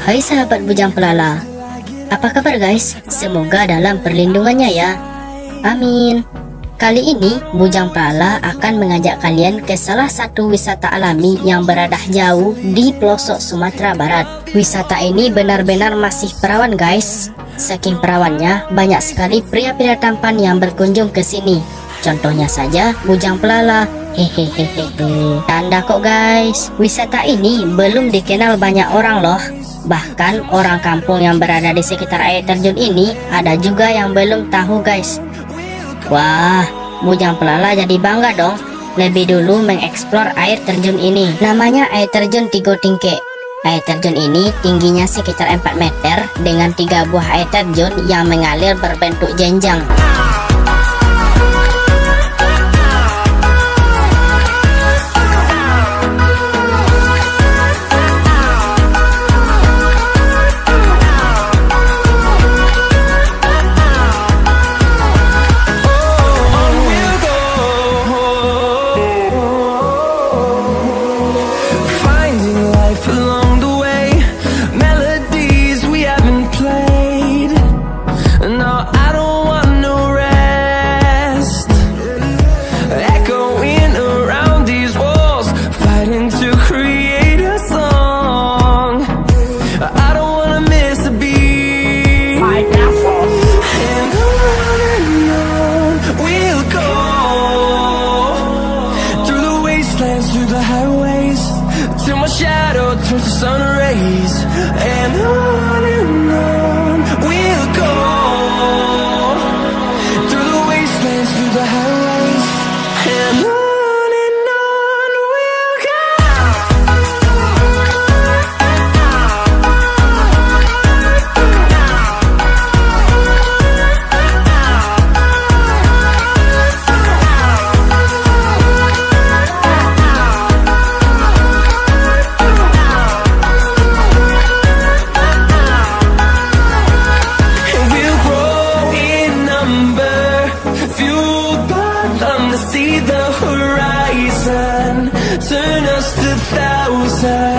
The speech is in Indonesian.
Hai sahabat Bujang Pelala, apa kabar guys? Semoga dalam perlindungannya ya. Amin. Kali ini Bujang Pelala akan mengajak kalian ke salah satu wisata alami yang berada jauh di pelosok Sumatera Barat. Wisata ini benar-benar masih perawan guys. Saking perawannya, banyak sekali pria-pria tampan yang berkunjung ke sini. Contohnya saja Bujang Pelala. Hehehehe. Tanda kok guys, wisata ini belum dikenal banyak orang loh. Bahkan orang kampung yang berada di sekitar air terjun ini ada juga yang belum tahu guys. Wah, Bujang Pelala jadi bangga dong lebih dulu mengeksplor air terjun ini. Namanya air terjun Tigo Tingke. Air terjun ini tingginya sekitar 4 meter dengan 3 buah air terjun yang mengalir berbentuk jenjang. Through the highways till my shadow turns to sun rays, and on we'll go through the wastelands, through the highways, and on we'll go. See the horizon, turn us to thousands.